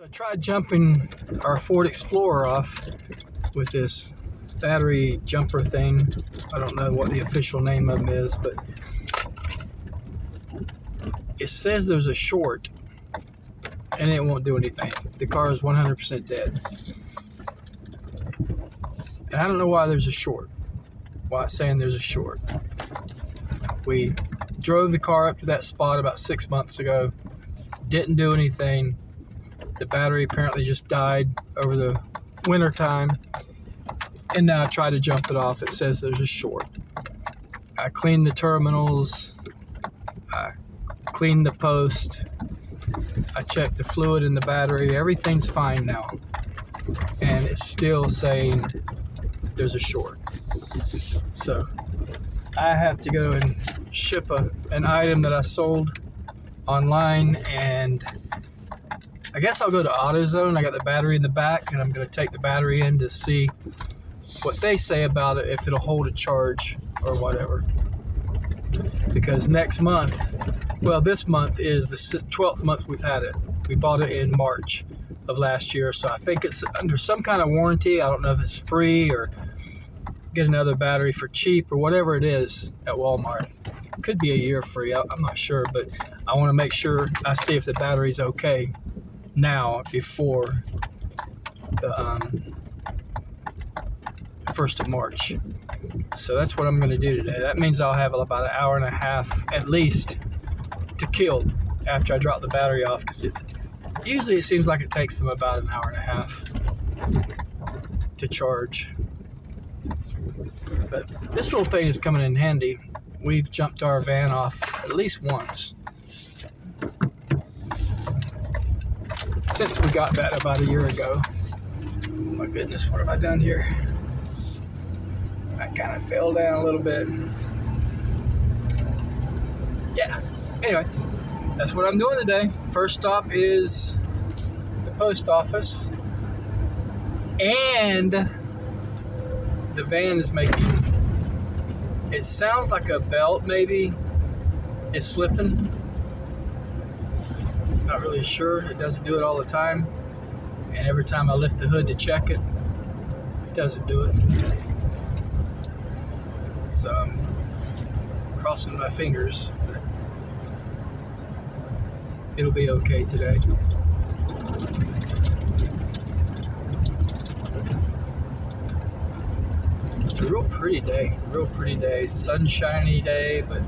So I tried jumping our Ford Explorer off with this battery jumper thing. I don't know what the official name of it is, but it says there's a short and it won't do anything. The car is 100% dead. And I don't know why there's a short. Why it's saying there's a short. We drove the car up to that spot about 6 months ago. Didn't do anything. The battery apparently just died over the winter time. And now I try to jump it off. It says there's a short. I cleaned the terminals. I cleaned the post. I checked the fluid in the battery. Everything's fine now. And it's still saying there's a short. So I have to go and ship an item that I sold online, and I guess I'll go to AutoZone. I got the battery in the back, and I'm going to take the battery in to see what they say about it, if it'll hold a charge or whatever. Because next month, well, this month is the 12th month we've had it. We bought it in March of last year, so I think it's under some kind of warranty. I don't know if it's free or get another battery for cheap or whatever it is at Walmart. It could be a year free. I'm not sure, but I want to make sure I see if the battery's okay now before the 1st of March. So that's what I'm going to do today. That means I'll have about an hour and a half at least to kill after I drop the battery off, because usually it seems like it takes them about an hour and a half to charge. But this little thing is coming in handy. We've jumped our van off at least once since we got that about a year ago. Oh my goodness, what have I done here? I kind of fell down a little bit. Yeah, anyway, that's what I'm doing today. First stop is the post office, and the van is making, it sounds like a belt maybe is slipping. Not really sure. It doesn't do it all the time, and every time I lift the hood to check it, it doesn't do it. So I'm crossing my fingers that it'll be okay today. It's a real pretty day, sunshiny day, but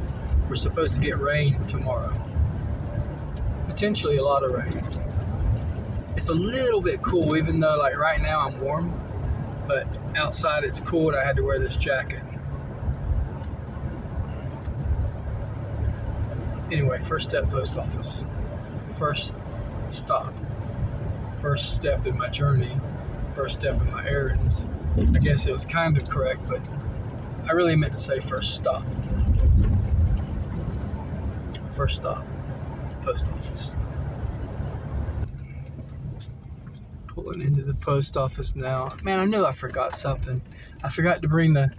we're supposed to get rain tomorrow. Potentially a lot of rain. It's a little bit cool, even though like right now I'm warm, but outside it's cool and I had to wear this jacket. Anyway, first step, post office. First stop. First step in my journey. First step in my errands. I guess it was kind of correct, but I really meant to say first stop. First stop, post office. Pulling into the post office now. Man, I knew I forgot something. I forgot to bring the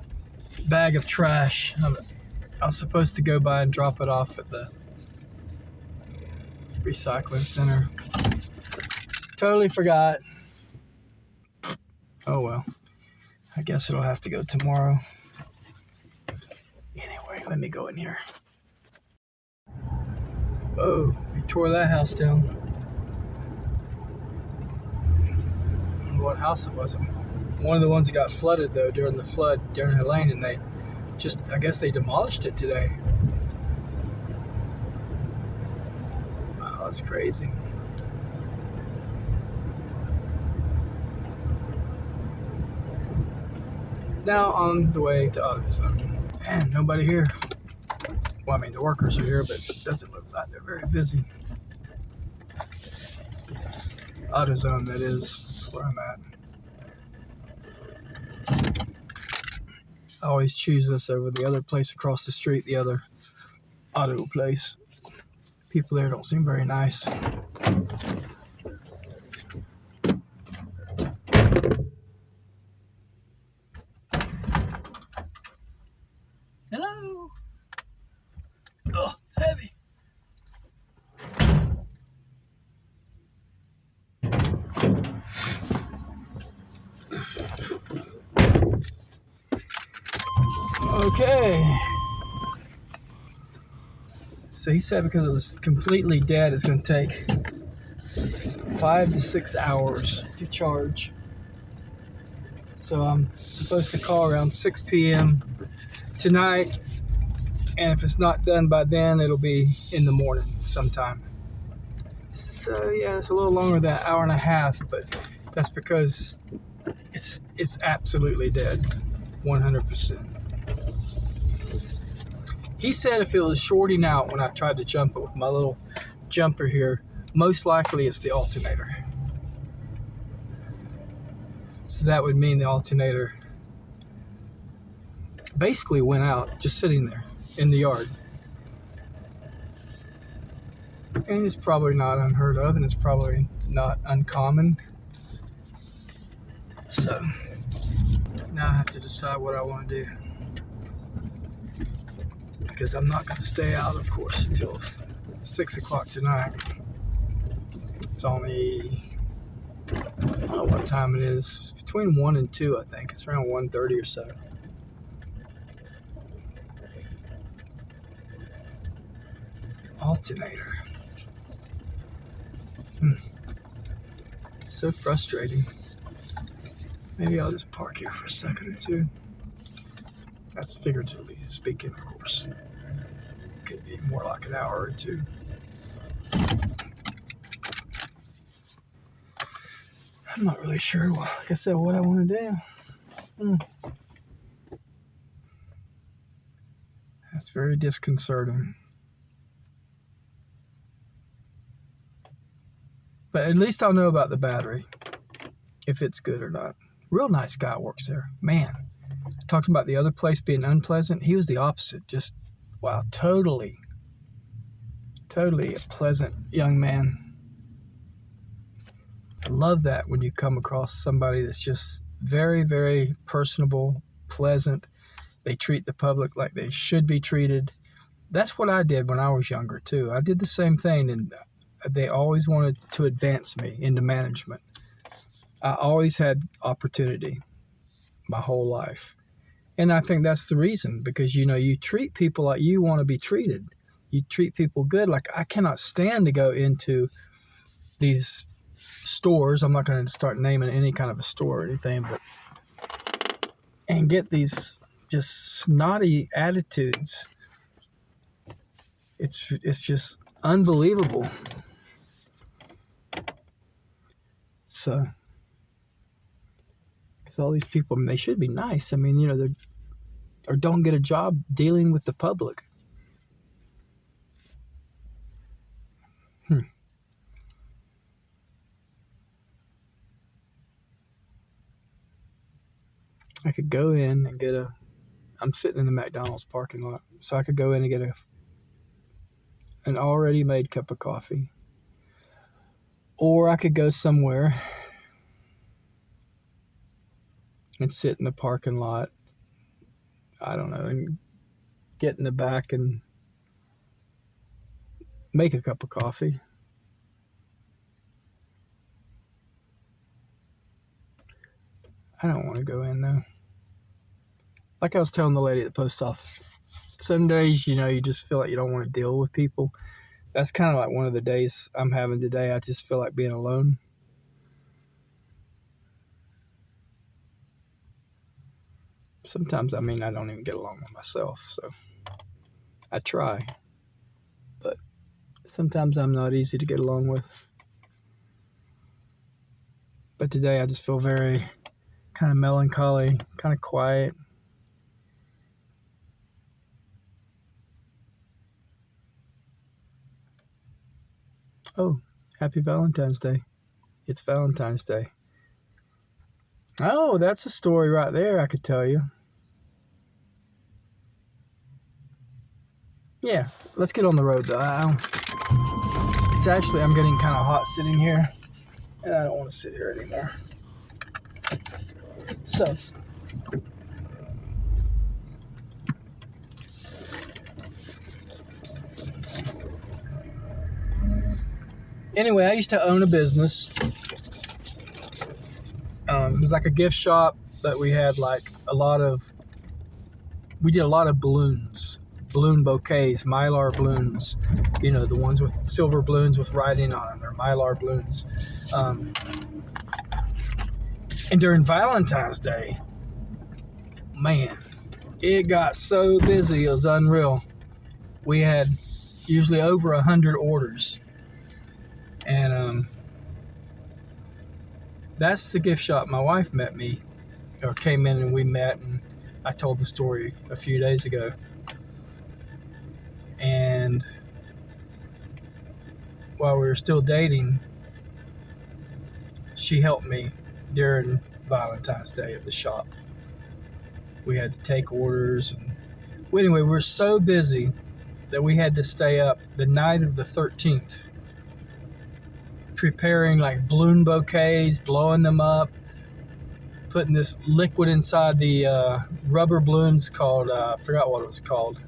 bag of trash. I was supposed to go by and drop it off at the recycling center. Totally forgot. Oh well. I guess it'll have to go tomorrow. Anyway, let me go in here. Oh, they tore that house down. I don't know what house it was. One of the ones that got flooded though during the flood during Helene, and they just, I guess they demolished it today. Wow, that's crazy. Now on the way to AutoZone. Man, nobody here. Well, I mean, the workers are here, but it doesn't look like they're very busy. AutoZone, that is where I'm at. I always choose this over the other place across the street, the other auto place. People there don't seem very nice. Hello. Oh, it's heavy. Okay. So he said because it was completely dead, it's going to take 5 to 6 hours to charge. So I'm supposed to call around 6 p.m. tonight, and if it's not done by then, it'll be in the morning sometime. So yeah, it's a little longer than an hour and a half, but that's because it's absolutely dead, 100%. He said if it was shorting out when I tried to jump it with my little jumper here, most likely it's the alternator. So that would mean the alternator basically went out, just sitting there in the yard. And it's probably not unheard of, and it's probably not uncommon. So now I have to decide what I want to do, because I'm not going to stay out, of course, until 6 o'clock tonight. It's only, I don't know what time it is. It's between 1 and 2, I think. It's around 1:30 or so. Alternator. So frustrating. Maybe I'll just park here for a second or two. That's figuratively speaking, of course. Could be more like an hour or two. I'm not really sure, like I said, what I want to do. That's very disconcerting. But at least I'll know about the battery, if it's good or not. Real nice guy works there. Man, talking about the other place being unpleasant, he was the opposite. Just, wow, totally a pleasant young man. I love that when you come across somebody that's just very, very personable, pleasant. They treat the public like they should be treated. That's what I did when I was younger, too. I did the same thing, and they always wanted to advance me into management. I always had opportunity my whole life. And I think that's the reason, because, you treat people like you want to be treated. You treat people good. Like, I cannot stand to go into these stores. I'm not going to start naming any kind of a store or anything, but and get these just snotty attitudes. It's just unbelievable. So, because all these people, they should be nice. Or don't get a job dealing with the public. I could go in and get I'm sitting in the McDonald's parking lot, so I could go in and get an already made cup of coffee. Or I could go somewhere and sit in the parking lot, I don't know, and get in the back and make a cup of coffee. I don't want to go in, though. Like I was telling the lady at the post office, some days, you just feel like you don't want to deal with people. That's kind of like one of the days I'm having today. I just feel like being alone. Sometimes, I don't even get along with myself, so I try. But sometimes I'm not easy to get along with. But today I just feel very kind of melancholy, kind of quiet. Oh, happy Valentine's Day. It's Valentine's Day. Oh, that's a story right there I could tell you. Yeah, let's get on the road, though. It's actually, I'm getting kind of hot sitting here, and I don't want to sit here anymore. So, anyway, I used to own a business. It was like a gift shop, but we had like a lot of we did a lot of balloons, balloon bouquets, mylar balloons. You know, the ones with silver balloons with writing on them. They're mylar balloons. And during Valentine's Day, man, it got so busy. It was unreal. We had usually over 100 orders. And that's the gift shop my wife met me, or came in and we met, and I told the story a few days ago. And while we were still dating, she helped me during Valentine's Day at the shop. We had to take orders. Well, anyway, we were so busy that we had to stay up the night of the 13th preparing like balloon bouquets, blowing them up, putting this liquid inside the rubber balloons called, I forgot what it was called,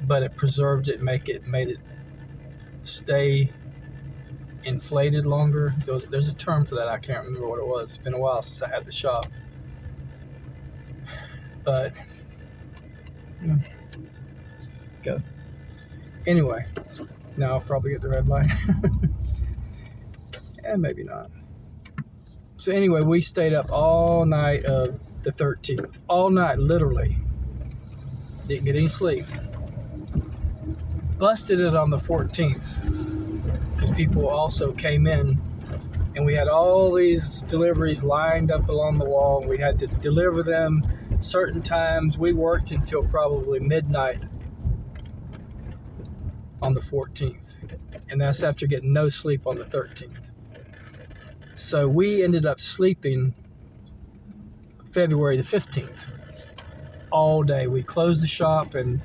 but it preserved it and made it stay inflated longer. There's a term for that. I can't remember what it was. It's been a while since I had the shop. But go. Anyway, now I'll probably get the red light. And maybe not. So anyway, we stayed up all night of the 13th. All night, literally. Didn't get any sleep. Busted it on the 14th because people also came in, and we had all these deliveries lined up along the wall, and we had to deliver them certain times. We worked until probably midnight on the 14th, and that's after getting no sleep on the 13th. So we ended up sleeping February the 15th all day. We closed the shop, and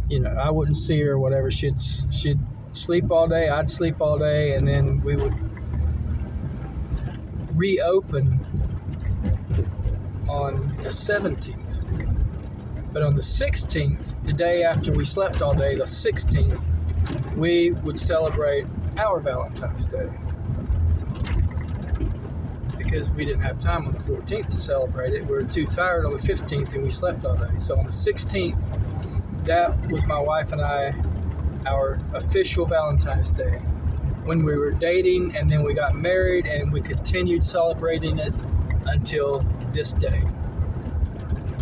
you know, I wouldn't see her or whatever. She'd sleep all day, I'd sleep all day, and then we would reopen on the 17th. But on the 16th, the day after we slept all day, the 16th, we would celebrate our Valentine's Day, because we didn't have time on the 14th to celebrate it. We were too tired on the 15th, and we slept all day. So on the 16th, that was my wife and I, our official Valentine's Day. When we were dating, and then we got married, and we continued celebrating it until this day.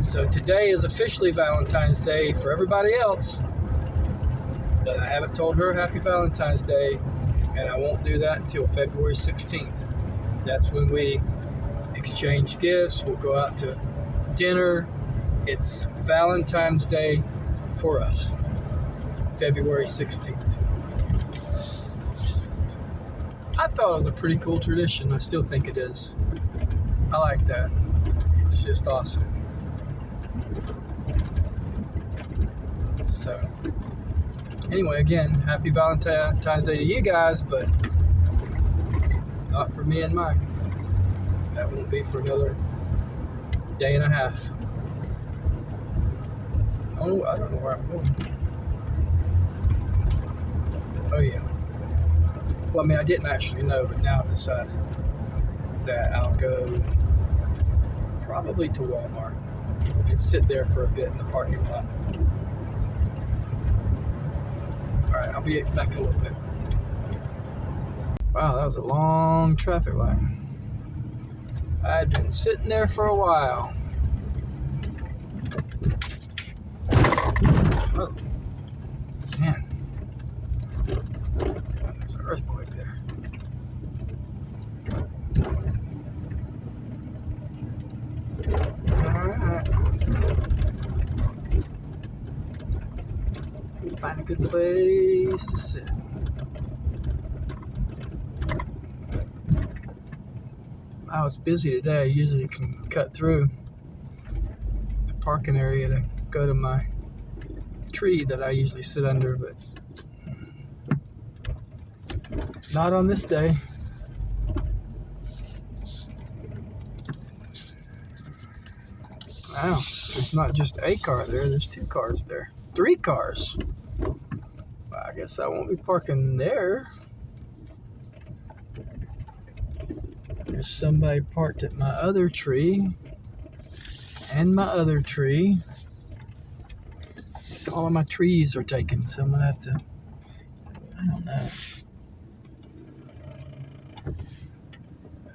So today is officially Valentine's Day for everybody else, but I haven't told her Happy Valentine's Day, and I won't do that until February 16th. That's when we exchange gifts. We'll go out to dinner. It's Valentine's Day for us, February 16th. I thought it was a pretty cool tradition. I still think it is. I like that. It's just awesome. So, anyway, again, happy Valentine's Day to you guys, but not for me and mine. That won't be for another day and a half. Oh, I don't know where I'm going. Oh, yeah. Well, I mean, I didn't actually know, but now I've decided that I'll go probably to Walmart and sit there for a bit in the parking lot. All right, I'll be back in a little bit. Wow, that was a long traffic light. I had been sitting there for a while. Oh, man. There's an earthquake there. Alright. Find a good place to sit. I was busy today. I usually can cut through the parking area to go to my tree that I usually sit under, but not on this day. Wow, there's not just a car there, there's 2 cars there. 3 cars. Well, I guess I won't be parking there. There's somebody parked at my other tree. And my other tree. All of my trees are taken, so I'm gonna have to, I don't know.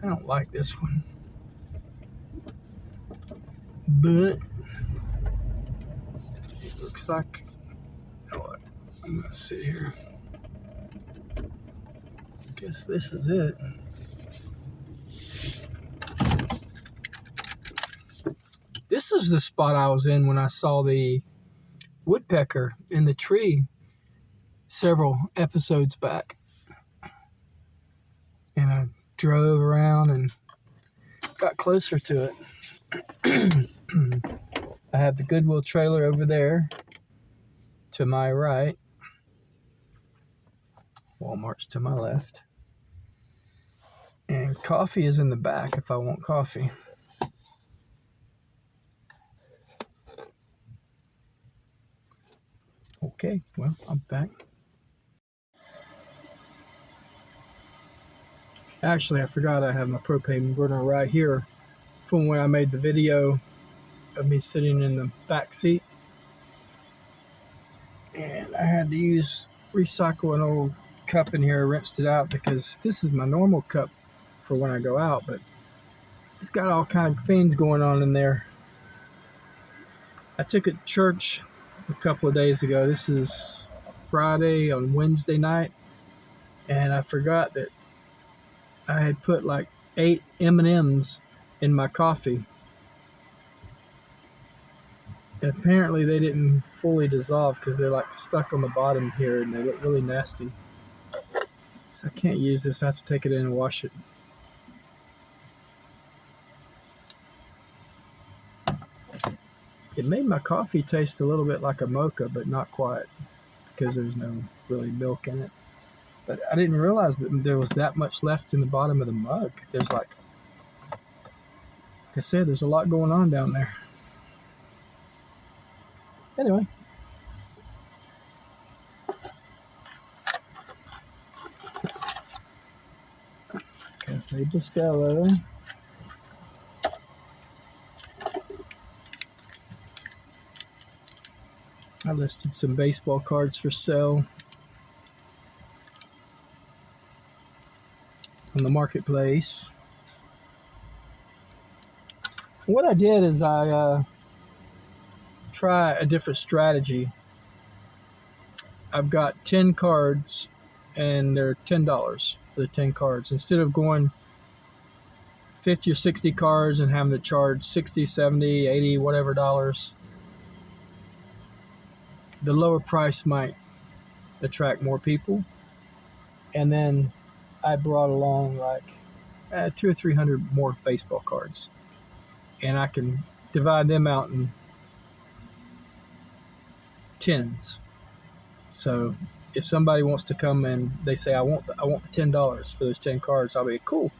I don't like this one. But it looks like, oh, I'm gonna sit here. Guess this is it. This is the spot I was in when I saw the woodpecker in the tree several episodes back. And I drove around and got closer to it. I have the Goodwill trailer over there to my right. Walmart's to my left. And coffee is in the back if I want coffee. Okay, well, I'm back. Actually, I forgot I have my propane burner right here from when I made the video of me sitting in the back seat. And I had to recycle an old cup in here, rinsed it out because this is my normal cup for when I go out, but it's got all kind of things going on in there. I took it to church a couple of days ago. This is Friday on Wednesday night, and I forgot that I had put like 8 M&Ms in my coffee. And apparently they didn't fully dissolve because they're like stuck on the bottom here and they look really nasty. So I can't use this. I have to take it in and wash it. It made my coffee taste a little bit like a mocha, but not quite because there's no really milk in it. But I didn't realize that there was that much left in the bottom of the mug. There's like I said, there's a lot going on down there. Anyway. Cafe Bustelo. I listed some baseball cards for sale on the marketplace. What I did is I try a different strategy. I've got 10 cards and they're $10 for the 10 cards. Instead of going 50 or 60 cards and having to charge 60, 70, 80, whatever dollars, the lower price might attract more people. And then I brought along like 200 or 300 more baseball cards. And I can divide them out in tens. So if somebody wants to come and they say, I want the $10 for those 10 cards, I'll be cool.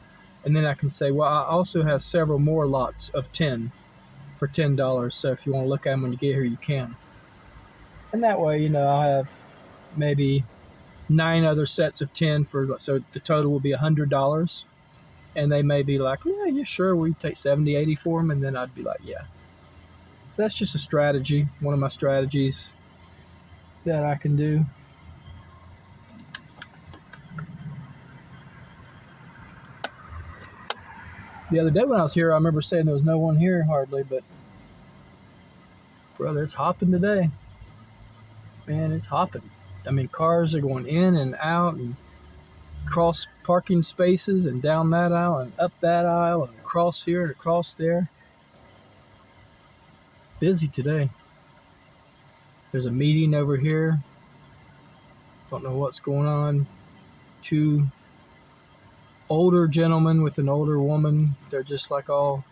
And then I can say, well, I also have several more lots of 10 for $10. So if you want to look at them when you get here, you can. And that way, I have maybe 9 other sets of 10 so the total will be $100. And they may be like, yeah, sure, we take 70, 80 for them. And then I'd be like, yeah. So that's just a strategy, one of my strategies that I can do. The other day when I was here, I remember saying there was no one here hardly, but brother, it's hopping today. Man, it's hopping. I mean, cars are going in and out and cross parking spaces and down that aisle and up that aisle and across here and across there. It's busy today. There's a meeting over here. Don't know what's going on. 2 older gentlemen with an older woman. They're just like all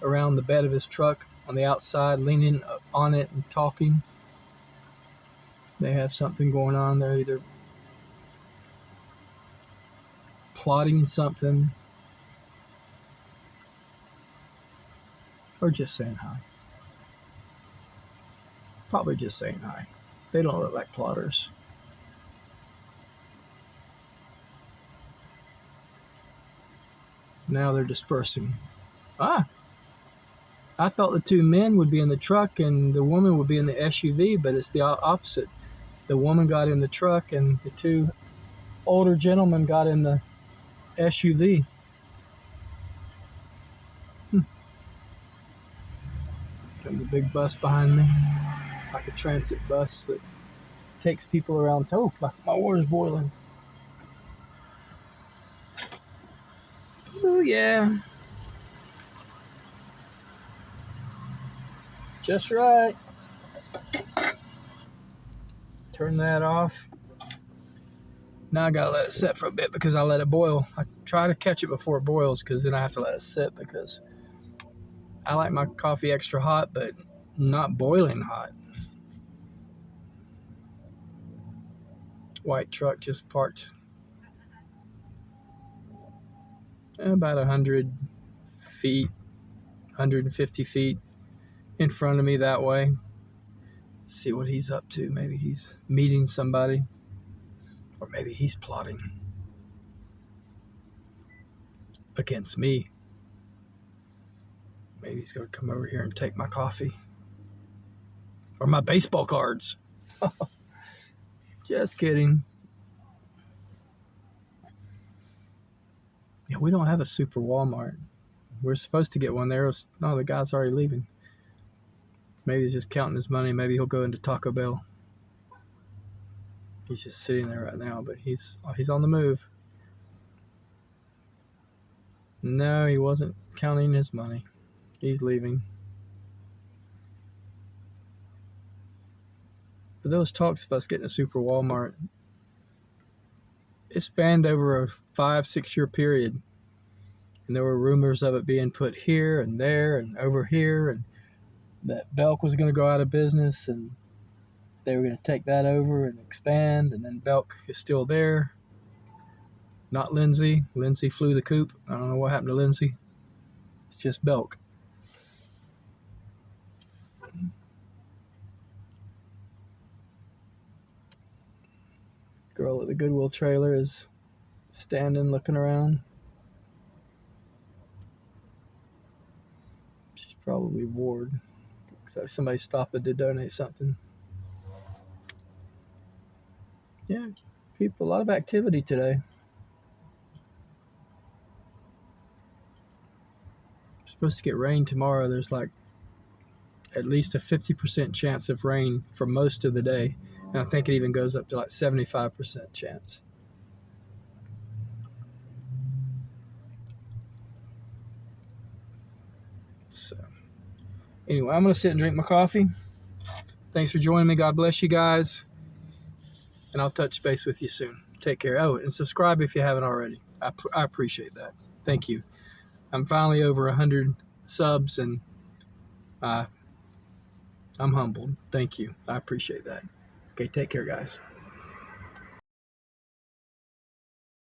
around the bed of his truck on the outside, leaning on it and talking. They have something going on. They're either plotting something or just saying hi. Probably just saying hi. They don't look like plotters. Now they're dispersing. I thought the two men would be in the truck and the woman would be in the SUV, but it's the opposite. The woman got in the truck and the two older gentlemen got in the SUV. Comes a big bus behind me, like a transit bus that takes people around. Oh, my water's boiling. Oh, yeah. Just right. Turn that off. Now I gotta let it sit for a bit because I let it boil. I try to catch it before it boils because then I have to let it sit because I like my coffee extra hot, but not boiling hot. White truck just parked about 100 feet, 150 feet in front of me that way. See what he's up to. Maybe he's meeting somebody, or maybe he's plotting against me. Maybe he's going to come over here and take my coffee or my baseball cards. Just kidding. Yeah, we don't have a super Walmart. We're supposed to get one there. No, the guy's already leaving. Maybe he's just counting his money. Maybe he'll go into Taco Bell. He's just sitting there right now, but he's on the move. No, he wasn't counting his money. He's leaving. But those talks of us getting a super Walmart, it spanned over a 5-6 year period. And there were rumors of it being put here and there and over here, and that Belk was going to go out of business, and they were going to take that over and expand, and then Belk is still there. Not Lindsay. Lindsay flew the coop. I don't know what happened to Lindsay. It's just Belk. Girl at the Goodwill trailer is standing, looking around. She's probably bored. Looks like somebody stopped to donate something. Yeah, people, a lot of activity today. We're supposed to get rain tomorrow. There's like at least a 50% chance of rain for most of the day. And I think it even goes up to like 75% chance. So, anyway, I'm going to sit and drink my coffee. Thanks for joining me. God bless you guys. And I'll touch base with you soon. Take care. Oh, and subscribe if you haven't already. I appreciate that. Thank you. I'm finally over 100 subs, and I'm humbled. Thank you. I appreciate that. Okay, take care, guys.